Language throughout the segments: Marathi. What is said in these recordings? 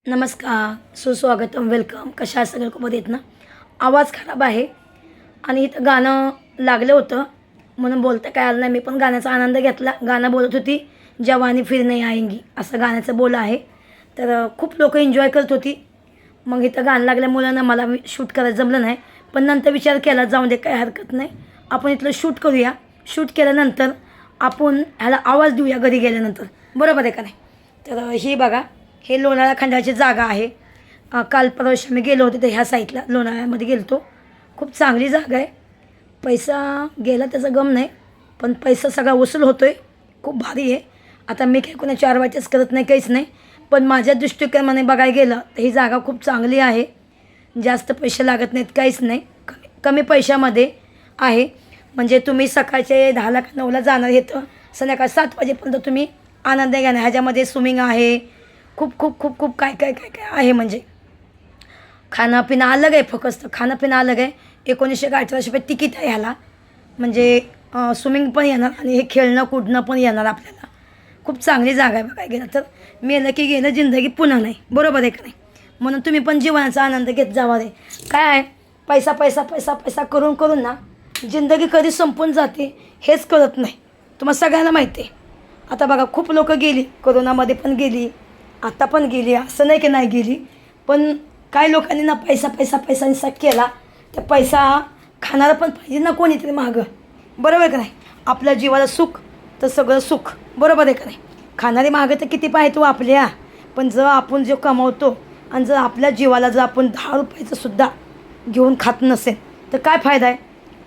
नमस्कार, सुस्वागतम, वेलकम. कशा आहात सगळे? खूप आहेत ना. आवाज खराब आहे आणि इथं गाणं लागलं होतं म्हणून बोलता काय आलं नाही. मी पण गाण्याचा आनंद घेतला. गाणं बोलत होती, जवानी फिर नहीं आएंगी असं गाण्याचं बोल आहे. तर खूप लोकं एन्जॉय करत होती. मग इथं गाणं लागल्यामुळं ना मला शूट करायला जमलं नाही. पण नंतर विचार केला, जाऊन दे, काही हरकत नाही, आपण इथलं शूट करूया. शूट केल्यानंतर आपण ह्याला आवाज देऊया घरी गेल्यानंतर, बरोबर आहे का नाही? तर ही बघा, हे लोणाळा खंडाची जागा आहे. काल परवा मी गेलो होते तर ह्या साईडला लोणाळ्यामध्ये गेलो होतो. खूप चांगली जागा आहे. पैसा गेला त्याचा गम नाही, पण पैसा सगळा वसूल होतो आहे. खूप भारी आहे. आता मी काही कोणाची आरवाचीच करत नाही, काहीच नाही. पण माझ्या दृष्टिकोनाने बघायला गेलं तर ही जागा खूप चांगली आहे. जास्त पैसे लागत नाहीत, काहीच नाही. कमी कमी पैशामध्ये आहे. म्हणजे तुम्ही सकाळचे 10ला का 9ला जाणार आहे तर संध्याकाळी 7 वाजेपर्यंत तुम्ही आनंद घ्या. ह्याच्यामध्ये स्विमिंग आहे. खूप खूप खूप खूप काय काय काय काय आहे. म्हणजे खाणंपिणं अलग आहे. फक्त खाणंपिणं अलग आहे. 1900 का तिकीट आहे ह्याला. म्हणजे स्विमिंग पण येणार आणि हे खेळणं कुदणं पण येणार आपल्याला. खूप चांगली जागा आहे बघायला गेलं तर. मेलं की गेलं, जिंदगी पुन्हा नाही, बरोबर आहे का नाही? म्हणून तुम्ही पण जीवनाचा आनंद घेत जावा रे. काय आहे, पैसा पैसा पैसा पैसा करून करून ना जिंदगी कधी संपून जाते हेच कळत नाही. तुम्हाला सगळ्यांना माहिती आहे. आता बघा, खूप लोकं गेली, कोरोनामध्ये पण गेली, आता पण गेली, असं नाही की नाही गेली. पण काही लोकांनी ना पैसा पैसा पैसा निसा केला. तर पैसा खाणारा पण पाहिजे ना कोणीतरी मागं, बरोबर आहे का नाही? आपल्या जीवाला सुख तर सगळं सुख, बरोबर आहे का नाही? खाणारे मागं तर किती पाहिजे तो आपल्या. पण जर आपण जो कमवतो आणि जर आपल्या जीवाला जर आपण 10 रुपयाचं सुद्धा घेऊन खात नसेल तर काय फायदा आहे?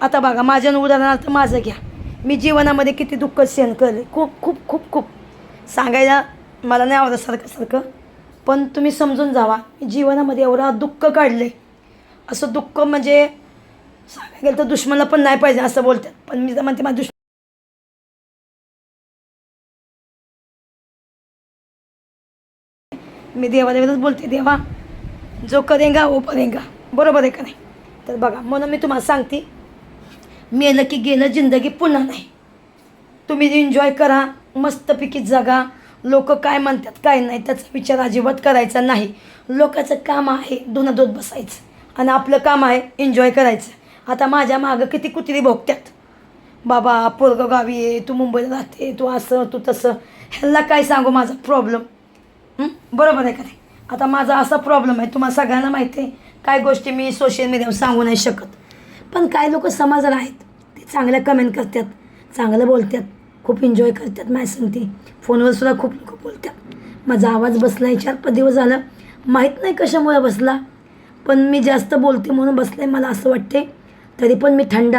आता बघा, माझ्या उदाहरणार्थ माझं घ्या. मी जीवनामध्ये किती दुःख सहन केले, खूप खूप खूप खूप. सांगायला मला नाही आवडत सारखं, पण तुम्ही समजून जावा. जीवनामध्ये एवढं दुःख काढले. असं दुःख म्हणजे सांगायला गेलं तर दुश्मनाला पण नाही पाहिजे असं बोलतात. पण मी तर म्हणते, माझ्या मी देवादेवाच बोलते. देवा जो करेंगा वो परेंगा, बरोबर आहे का नाही? तर बघा, म्हणून मी तुम्हाला सांगते, मेलं की गेलं, जिंदगी पुन्हा नाही. तुम्ही एन्जॉय करा, मस्तपैकी जगा. लोक काय म्हणतात काय नाही त्याचा विचार अजिबात करायचा नाही. लोकांचं काम आहे धुणं धुत बसायचं आणि आपलं काम आहे एन्जॉय करायचं. आता माझ्या मागं किती कुत्री भोगत्यात. बाबा, पोरगं गावी आहे, तू मुंबईला राहते, तू असं तू तसं. ह्याला काय सांगू माझा प्रॉब्लेम? बरोबर आहे का नाही? आता माझा असा प्रॉब्लेम आहे, तुम्हाला सगळ्यांना माहिती आहे. काय गोष्टी मी सोशल मीडियावर सांगू नाही शकत. पण काय लोक समाजाला आहेत, ते चांगल्या कमेंट करतात, चांगलं बोलतात, खूप एन्जॉय करतात. माझ्या सांगते, फोनवर सुद्धा खूप लोक बोलतात. माझा आवाज बसला आहे 4-5 दिवस झालं, माहीत नाही कशामुळे बसला. पण मी जास्त बोलते म्हणून बसलं आहे मला असं वाटते. तरी पण मी थंड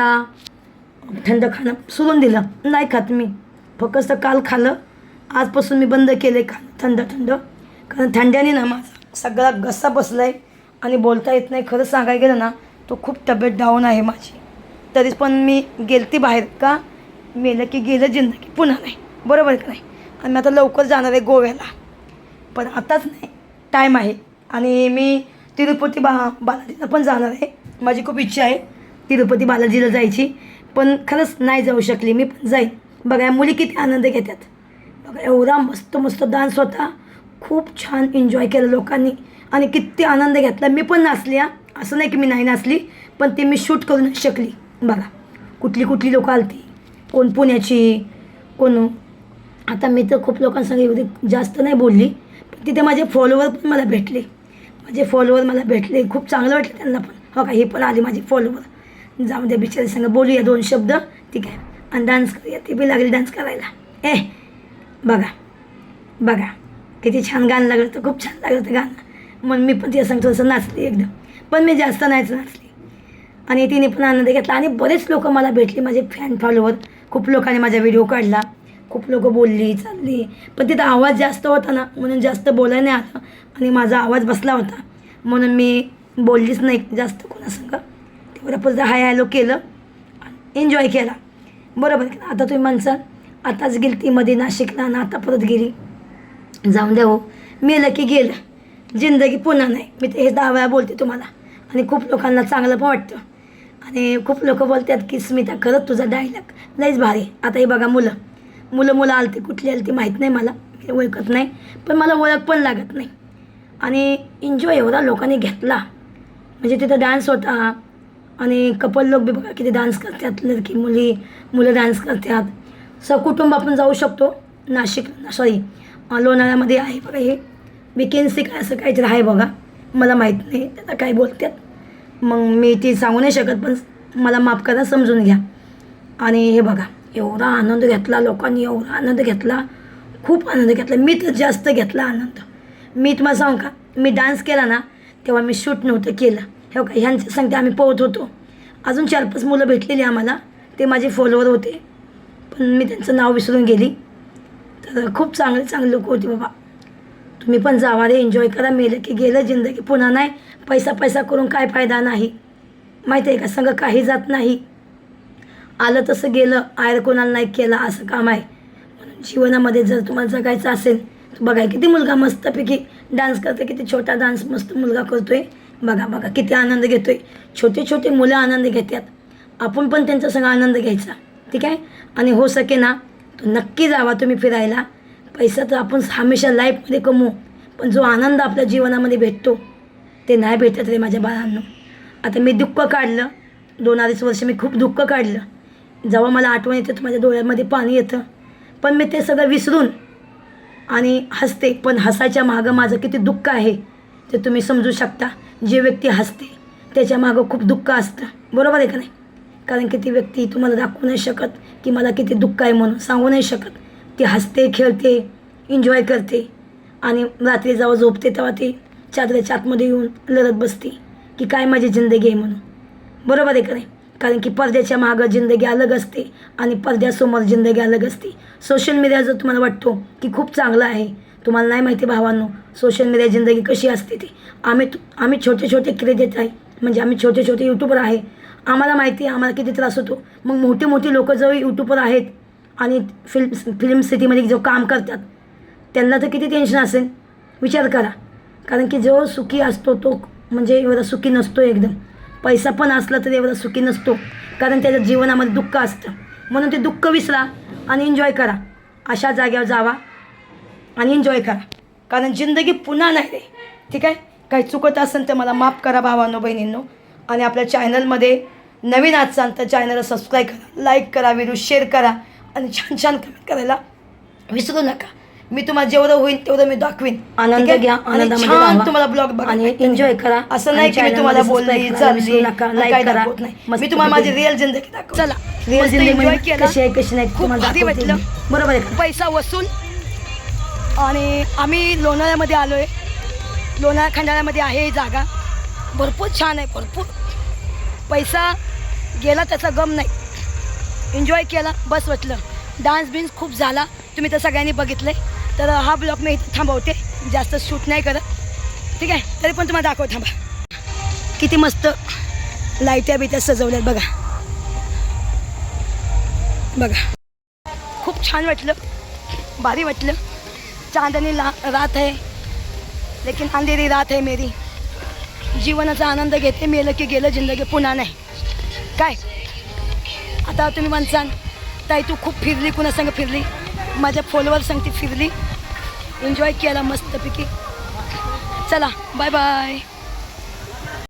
खाणं सोडून दिलं, नाही खात मी. फक्त काल खाल्लं, आजपासून मी बंद केलं आहे थंड. कारण थंड्याने ना माझा सगळा घसा बसला आहे आणि बोलता येत नाही. खरं सांगायला गेलं ना, तो खूप तब्येत डाऊन आहे माझी. तरीच पण मी गेलती बाहेर. का? मेलं की गेलं, जिंदगी पुन्हा नाही, बरोबर का नाही? आणि मी आता लवकर जाणार आहे गोव्याला. पण आताच नाही, टाईम आहे. आणि मी तिरुपती बालाजीला पण जाणार आहे. माझी खूप इच्छा आहे तिरुपती बालाजीला जायची, पण खरंच नाही जाऊ शकली. मी पण जाईन. बघा, मुली किती आनंद घेतात. बघा, एवढा मस्त मस्त डान्स होता. खूप छान एन्जॉय केलं लोकांनी आणि किती आनंद घेतला. मी पण नाचली. असं नाही की मी नाही नाचली, पण ते मी शूट करू नाही शकली. बघा, कुठली लोकं आलती. कोण पुण्याची, कोण. आता मी तर खूप लोकांसंग एवढी जास्त नाही बोलली, पण तिथे माझे फॉलोवर पण मला भेटले. खूप चांगलं वाटलं त्यांना पण. हो का, हे पण आले माझे फॉलोवर. जाऊन द्या, बिचारी संग बोलूया 2 शब्द, ठीक आहे, आणि डान्स करूया. ते बी लागले डान्स करायला. बघा किती छान गाणं लागलं. तर खूप छान लागलं ते गाणं. मग मी पण तिला सांगतो थोडंसं नाचली एकदम, पण मी जास्त नाहीच नाचली. आणि तिने पण आनंद घेतला. आणि बरेच लोक मला भेटली, माझे फॅन फॉलोवर. खूप लोकांनी माझा व्हिडिओ काढला, खूप लोकं बोलली चालली. पण तिथं आवाज जास्त होता ना, म्हणून जास्त बोलायला नाही आलं. आणि माझा आवाज बसला होता म्हणून मी बोललीच नाही जास्त कोणासंग. तेवढं परत हाय हॅलो केलं, एन्जॉय केला, बरोबर की. आता तुम्ही म्हणसाल, आताच गेली ती मध्ये नाशिकला आणि आता परत गेली. जाऊन द्या हो, मेलं की गेलं, जिंदगी पुन्हा नाही. मी ते हे 10 वेळा बोलते तुम्हाला. आणि खूप लोकांना चांगलं पण वाटतं. आणि खूप लोक बोलतात की स्मिता, खरंच तुझा डायलॉग लईच भारी. आता हे बघा, मुलं आलती, कुठली आलती माहीत नाही मला, मी ओळखत नाही. पण मला ओळख पण लागत नाही. आणि एन्जॉय एवढा लोकांनी घेतला. म्हणजे तिथं डान्स होता आणि कपल लोक बी बघा किती डान्स करतात, लडकी मुलं डान्स करतात. सकुटुंब आपण जाऊ शकतो. नाशिक लोणावळ्यामध्ये आहे बघा हे वेकेन्सी काय असं काहीतरी आहे बघा, मला माहीत नाही त्याला काय बोलतात, मग मी ती सांगू नाही शकत, पण मला माफ करा, समजून घ्या. आणि हे बघा एवढा आनंद घेतला लोकांनी, एवढा आनंद घेतला, खूप आनंद घेतला. मी तर जास्त घेतला आनंद. मी तुम्हाला सांगू का, मी डान्स केला ना तेव्हा मी शूट नव्हतं केलं. हे का ह्यांच्या सांगते आम्ही पोहत होतो. अजून 4-5 मुलं भेटलेली आम्हाला, ते माझे फॉलोवर होते, पण मी त्यांचं नाव विसरून गेली. तर खूप चांगले लोक होते बाबा. तुम्ही पण जावा रे, एन्जॉय करा. मेलं की गेलं, जिंदगी पुन्हा नाही. पैसा करून काय फायदा नाही, माहिती आहे का. संग काही जात नाही, आलं तसं गेलं, आयर कोणाला नाही केला, असं काम आहे. म्हणून जीवनामध्ये जर तुम्हाला जगायचं असेल तर बघा किती मुलगा मस्तपैकी डान्स करतो, किती छोटा डान्स मस्त मुलगा करतोय. बघा किती आनंद घेतोय. छोटे मुलं आनंद घेतात, आपण पण त्यांचा सगळा आनंद घ्यायचा, ठीक आहे. आणि हो सके ना तर नक्की जावा तुम्ही फिरायला. पैसा तर आपण हमेशा लाईफमध्ये कमवू, पण जो आनंद आपल्या जीवनामध्ये भेटतो ते नाही भेटत रे माझ्या बाळांनो. आता मी दुःख काढलं, 2-2.5 वर्ष मी खूप दुःख काढलं. जेव्हा मला आठवण येते तर माझ्या डोळ्यामध्ये पाणी येतं, पण मी ते सगळं विसरून आणि हसते. पण हसायच्या मागं माझं किती दुःख आहे ते तुम्ही समजू शकता. जे व्यक्ती हसते त्याच्या मागं खूप दुःख असतं, बरोबर आहे का नाही. कारण की ती व्यक्ती तुम्हाला दाखवू नाही शकत की मला किती दुःख आहे म्हणून, सांगू नाही शकत. ती हसते, खेळते, एन्जॉय करते आणि रात्री जेव्हा झोपते तेव्हा ती चादराच्या आतमध्ये येऊन लढत बसते की काय माझी जिंदगी आहे म्हणून, बरोबर आहे का नाही. कारण की पडद्याच्या मागं जिंदगी अलग असते आणि पडद्यासमोर जिंदगी अलग असते. सोशल मीडिया जर तुम्हाला वाटतो की खूप चांगलं आहे, तुम्हाला नाही माहिती भावांनो सोशल मीडिया जिंदगी कशी असते ती. आम्ही छोटे क्रिएटर आहे, म्हणजे आम्ही छोटे यूट्यूबर आहे. आम्हाला माहिती आहे आम्हाला किती त्रास होतो. मग मोठी लोकं जो यूट्यूबर आहेत आणि फिल्म सिटीमध्ये जो काम करतात त्यांना तर किती टेन्शन असेल, विचार करा. कारण की जो सुखी असतो तो म्हणजे एवढा सुखी नसतो एकदम. पैसा पण असला तरी एवढा सुखी नसतो, कारण त्याच्या जीवनामध्ये दुःख असतं. म्हणून ते दुःख विसरा आणि एन्जॉय करा. अशा जाग्यावर जावा आणि एन्जॉय करा, कारण जिंदगी पुन्हा नाही रे, ठीक आहे. काही चुकत असेल तर मला माफ करा भावांनो बहिणींनो. आणि आपल्या चॅनलमध्ये नवीन असाल तर चॅनलला सबस्क्राईब करा, लाईक करा, व्हिडिओ शेअर करा आणि छान कमेंट करायला विसरू नका. मी तुम्हाला जेवढं होईल तेवढं मी दाखवीन. आनंद घ्या, आनंदामध्ये तुम्हाला ब्लॉग बघा आणि एन्जॉय करा. असं नाही की मी तुम्हाला बोलली चालली लाईक करा, मी तुम्हाला माझी रिअल जिंदगी दाखव. चला, रिअल जिंदगी कशी आहे कशी नाही तुम्हाला दाखवते, बरोबर आहे. पैसा वसूल. आणि आम्ही लोणावळ्यामध्ये आलो आहे. लोणावळा खंडाळ्यामध्ये आहे ही जागा, भरपूर छान आहे. भरपूर पैसा गेला त्याचा गम नाही, एन्जॉय केला, बस वाटलं. डान्स बिन्स खूप झाला, तुम्ही तर सगळ्यांनी बघितलं आहे. तर हा ब्लॉग मी इथे थांबवते, जास्त शूट नाही करत, ठीक आहे. तरी पण तुम्हाला दाखव, थांबा. किती मस्त लाईट्या बिट्या सजवल्यात बघा. खूप छान वाटलं, भारी वाटलं. चांदनी रात है लेकिन अंधेरी रात है मेरी. जीवनाचा आनंद घेते, मेलं की गेलं, जिंदगी पुन्हा नाही. काय आता तुम्ही म्हणसान ताई तू खूप फिरली, कुणा संग फिरली, माझ्या फॉलोवर सांगते फिरली, एन्जॉय केला मस्तपैकी. चला बाय बाय.